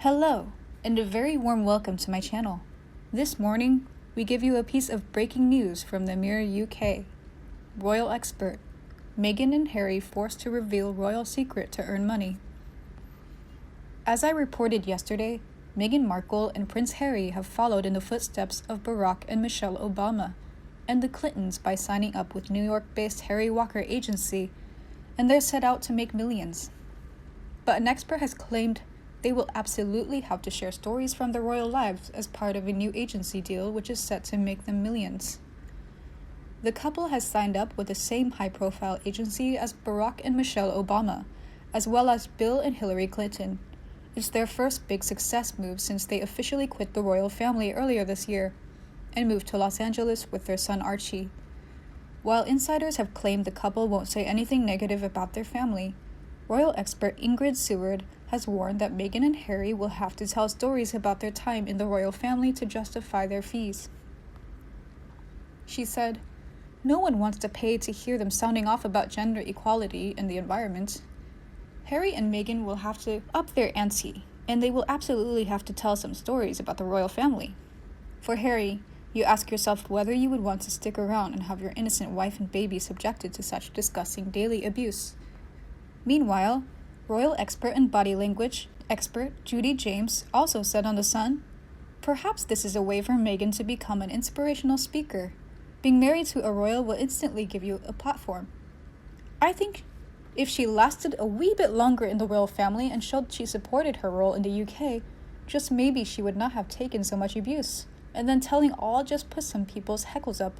Hello, and a very warm welcome to my channel. This morning, we give you a piece of breaking news from the Mirror UK. Royal expert: Meghan and Harry forced to reveal royal secret to earn money. As I reported yesterday, Meghan Markle and Prince Harry have followed in the footsteps of Barack and Michelle Obama, and the Clintons by signing up with New York-based Harry Walker Agency, and they're set out to make millions. But an expert has claimed they will absolutely have to share stories from their royal lives as part of a new agency deal which is set to make them millions. The couple has signed up with the same high-profile agency as Barack and Michelle Obama, as well as Bill and Hillary Clinton. It's their first big success move since they officially quit the royal family earlier this year and moved to Los Angeles with their son Archie. While insiders have claimed the couple won't say anything negative about their family, royal expert Ingrid Seward has warned that Meghan and Harry will have to tell stories about their time in the royal family to justify their fees. She said, "No one wants to pay to hear them sounding off about gender equality and the environment. Harry and Meghan will have to up their ante, and they will absolutely have to tell some stories about the royal family. For Harry, you ask yourself whether you would want to stick around and have your innocent wife and baby subjected to such disgusting daily abuse." Meanwhile, royal expert and body language expert Judy James also said on The Sun, "Perhaps this is a way for Meghan to become an inspirational speaker. Being married to a royal will instantly give you a platform. I think if she lasted a wee bit longer in the royal family and showed she supported her role in the UK, just maybe she would not have taken so much abuse, and then telling all just put some people's heckles up.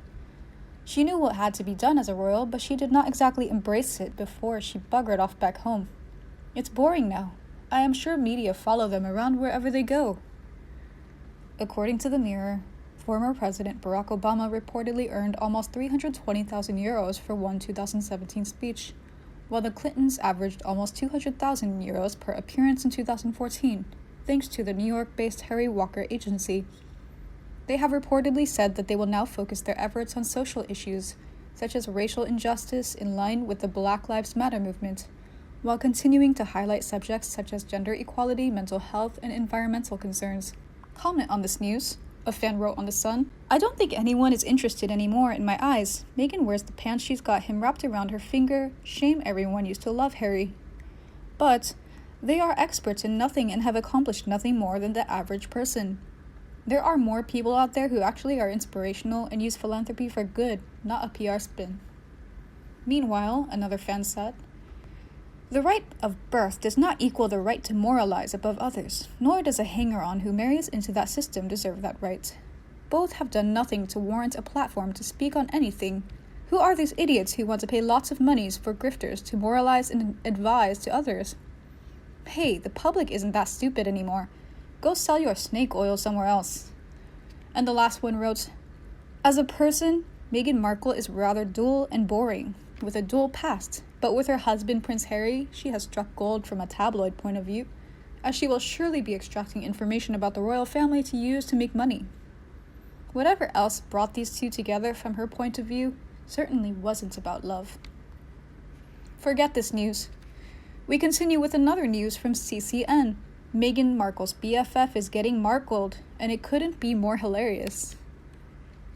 She knew what had to be done as a royal, but she did not exactly embrace it before she buggered off back home. It's boring now. I am sure media follow them around wherever they go." According to the Mirror, former President Barack Obama reportedly earned almost €320,000 for one 2017 speech, while the Clintons averaged almost €200,000 per appearance in 2014, thanks to the New York-based Harry Walker Agency. They have reportedly said that they will now focus their efforts on social issues, such as racial injustice in line with the Black Lives Matter movement, while continuing to highlight subjects such as gender equality, mental health, and environmental concerns. Comment on this news. A fan wrote on The Sun, "I don't think anyone is interested anymore in my eyes. Meghan wears the pants she's got him wrapped around her finger. Shame everyone used to love Harry." But they are experts in nothing and have accomplished nothing more than the average person. There are more people out there who actually are inspirational and use philanthropy for good, not a PR spin. Meanwhile, another fan said, "The right of birth does not equal the right to moralize above others, nor does a hanger-on who marries into that system deserve that right. Both have done nothing to warrant a platform to speak on anything. Who are these idiots who want to pay lots of monies for grifters to moralize and advise to others? Hey, the public isn't that stupid anymore. Go sell your snake oil somewhere else." And the last one wrote, "As a person, Meghan Markle is rather dull and boring, with a dual past, but with her husband Prince Harry, she has struck gold from a tabloid point of view, as she will surely be extracting information about the royal family to use to make money. Whatever else brought these two together from her point of view certainly wasn't about love." Forget this news. We continue with another news from CCN. Meghan Markle's BFF is getting markled, and it couldn't be more hilarious.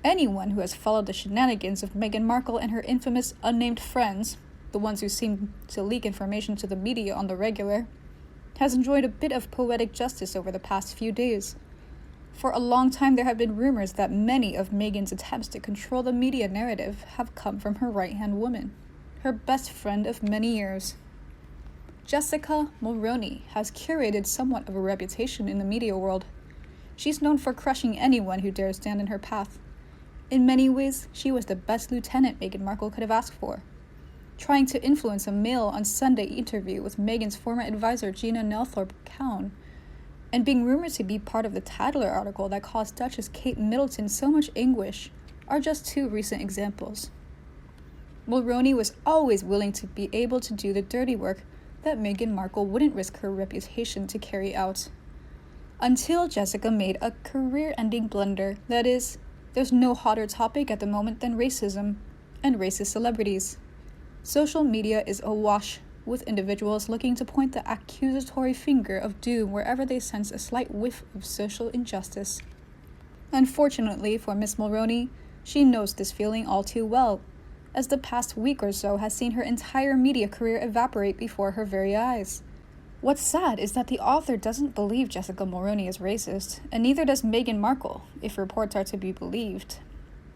Anyone who has followed the shenanigans of Meghan Markle and her infamous unnamed friends, the ones who seem to leak information to the media on the regular, has enjoyed a bit of poetic justice over the past few days. For a long time there have been rumors that many of Meghan's attempts to control the media narrative have come from her right-hand woman, her best friend of many years. Jessica Mulroney has curated somewhat of a reputation in the media world. She's known for crushing anyone who dares stand in her path. In many ways, she was the best lieutenant Meghan Markle could have asked for. Trying to influence a Mail on Sunday interview with Meghan's former advisor Gina Nelthorpe-Cowan, and being rumored to be part of the Tatler article that caused Duchess Kate Middleton so much anguish, are just two recent examples. Mulroney was always willing to be able to do the dirty work that Meghan Markle wouldn't risk her reputation to carry out. Until Jessica made a career-ending blunder, that is, there's no hotter topic at the moment than racism and racist celebrities. Social media is awash with individuals looking to point the accusatory finger of doom wherever they sense a slight whiff of social injustice. Unfortunately for Miss Mulroney, she knows this feeling all too well, as the past week or so has seen her entire media career evaporate before her very eyes. What's sad is that the author doesn't believe Jessica Mulroney is racist, and neither does Meghan Markle, if reports are to be believed.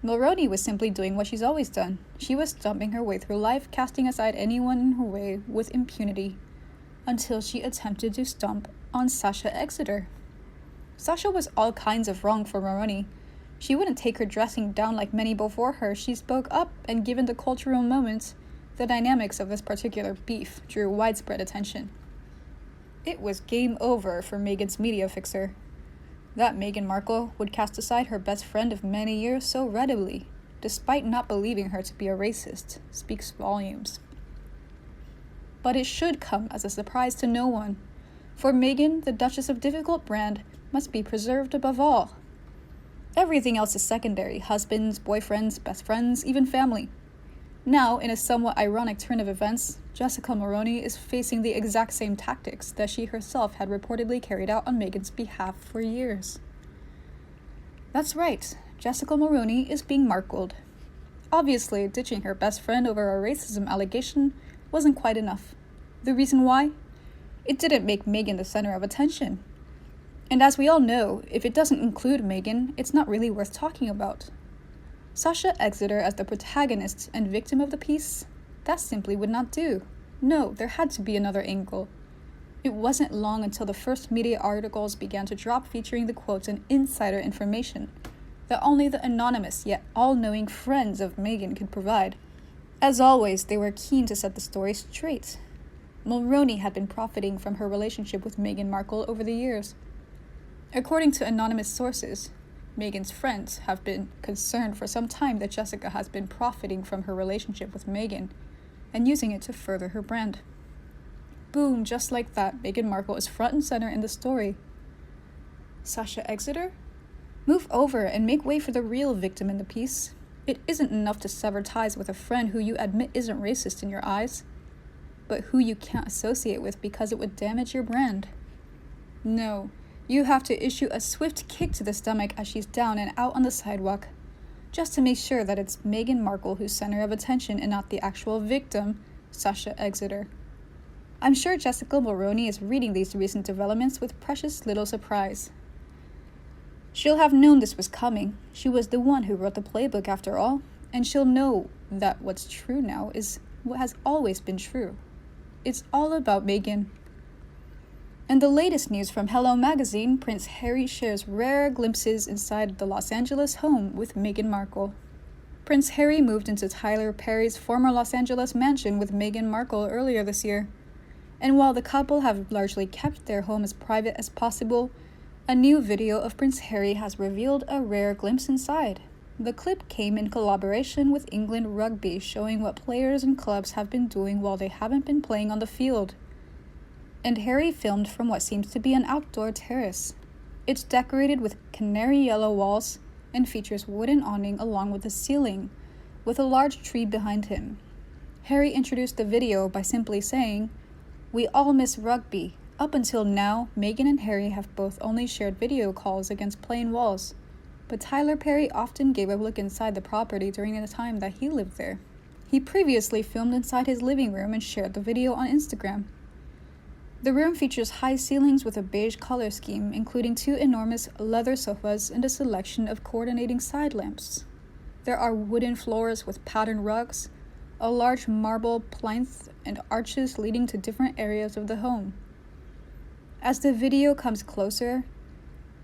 Mulroney was simply doing what she's always done. She was stomping her way through life, casting aside anyone in her way with impunity, until she attempted to stomp on Sasha Exeter. Sasha was all kinds of wrong for Mulroney. She wouldn't take her dressing down like many before her. She spoke up, and given the cultural moment, the dynamics of this particular beef drew widespread attention. It was game over for Meghan's media fixer. That Meghan Markle would cast aside her best friend of many years so readily, despite not believing her to be a racist, speaks volumes. But it should come as a surprise to no one. For Meghan, the Duchess of Difficult brand, must be preserved above all. Everything else is secondary: husbands, boyfriends, best friends, even family. Now, in a somewhat ironic turn of events, Jessica Mulroney is facing the exact same tactics that she herself had reportedly carried out on Meghan's behalf for years. That's right, Jessica Mulroney is being Markled. Obviously, ditching her best friend over a racism allegation wasn't quite enough. The reason why? It didn't make Meghan the center of attention. And as we all know, if it doesn't include Meghan, it's not really worth talking about. Sasha Exeter as the protagonist and victim of the piece? That simply would not do. No, there had to be another angle. It wasn't long until the first media articles began to drop featuring the quotes and insider information that only the anonymous yet all-knowing friends of Meghan could provide. As always, they were keen to set the story straight. Mulroney had been profiting from her relationship with Meghan Markle over the years. According to anonymous sources, Meghan's friends have been concerned for some time that Jessica has been profiting from her relationship with Meghan and using it to further her brand. Boom, just like that, Meghan Markle is front and center in the story. Sasha Exeter? Move over and make way for the real victim in the piece. It isn't enough to sever ties with a friend who you admit isn't racist in your eyes, but who you can't associate with because it would damage your brand. No. You have to issue a swift kick to the stomach as she's down and out on the sidewalk, just to make sure that it's Meghan Markle who's center of attention and not the actual victim, Sasha Exeter. I'm sure Jessica Mulroney is reading these recent developments with precious little surprise. She'll have known this was coming. She was the one who wrote the playbook after all, and she'll know that what's true now is what has always been true. It's all about Meghan. And the latest news from Hello Magazine, Prince Harry shares rare glimpses inside the Los Angeles home with Meghan Markle. Prince Harry moved into Tyler Perry's former Los Angeles mansion with Meghan Markle earlier this year. And while the couple have largely kept their home as private as possible, a new video of Prince Harry has revealed a rare glimpse inside. The clip came in collaboration with England Rugby, showing what players and clubs have been doing while they haven't been playing on the field. And Harry filmed from what seems to be an outdoor terrace. It's decorated with canary yellow walls and features wooden awning along with a ceiling, with a large tree behind him. Harry introduced the video by simply saying, "We all miss rugby. Up until now, Meghan and Harry have both only shared video calls against plain walls, but Tyler Perry often gave a look inside the property during the time that he lived there. He previously filmed inside his living room and shared the video on Instagram. The room features high ceilings with a beige color scheme, including 2 enormous leather sofas and a selection of coordinating side lamps. There are wooden floors with patterned rugs, a large marble plinth, and arches leading to different areas of the home. As the video comes closer,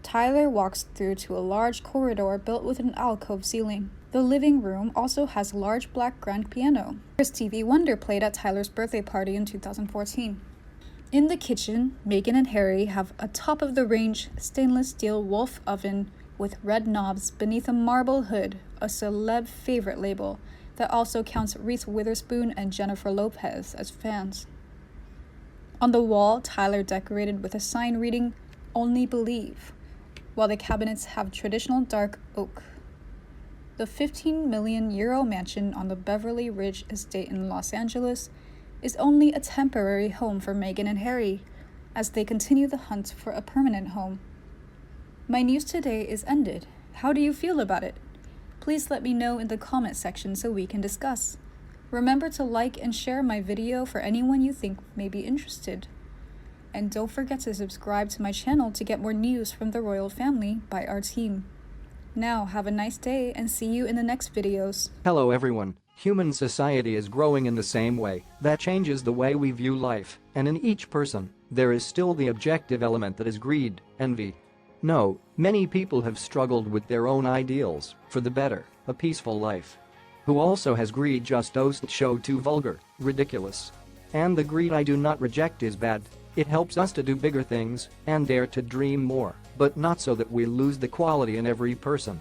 Tyler walks through to a large corridor built with an alcove ceiling. The living room also has a large black grand piano. Stevie Wonder played at Tyler's birthday party in 2014. In the kitchen, Meghan and Harry have a top-of-the-range stainless steel Wolf oven with red knobs beneath a marble hood, a celeb favorite label that also counts Reese Witherspoon and Jennifer Lopez as fans. On the wall, Tyler decorated with a sign reading, "Only Believe," while the cabinets have traditional dark oak. The €15 million mansion on the Beverly Ridge estate in Los Angeles is only a temporary home for Meghan and Harry, as they continue the hunt for a permanent home. My news today is ended. How do you feel about it? Please let me know in the comment section so we can discuss. Remember to like and share my video for anyone you think may be interested. And don't forget to subscribe to my channel to get more news from the royal family by our team. Now, have a nice day and see you in the next videos. Hello everyone. Human society is growing in the same way. That changes the way we view life, and in each person, there is still the objective element that is greed, envy. No, many people have struggled with their own ideals for the better, a peaceful life. Who also has greed just doesn't show too vulgar, ridiculous. And the greed I do not reject is bad. It helps us to do bigger things and dare to dream more, but not so that we lose the quality in every person.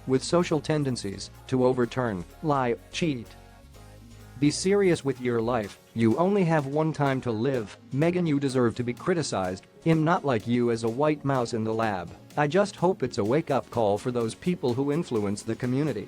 With social tendencies to overturn, lie, cheat. Be serious with your life. You only have one time to live. Meghan, you deserve to be criticized. I'm not like you as a white mouse in the lab. I just hope it's a wake-up call for those people who influence the community.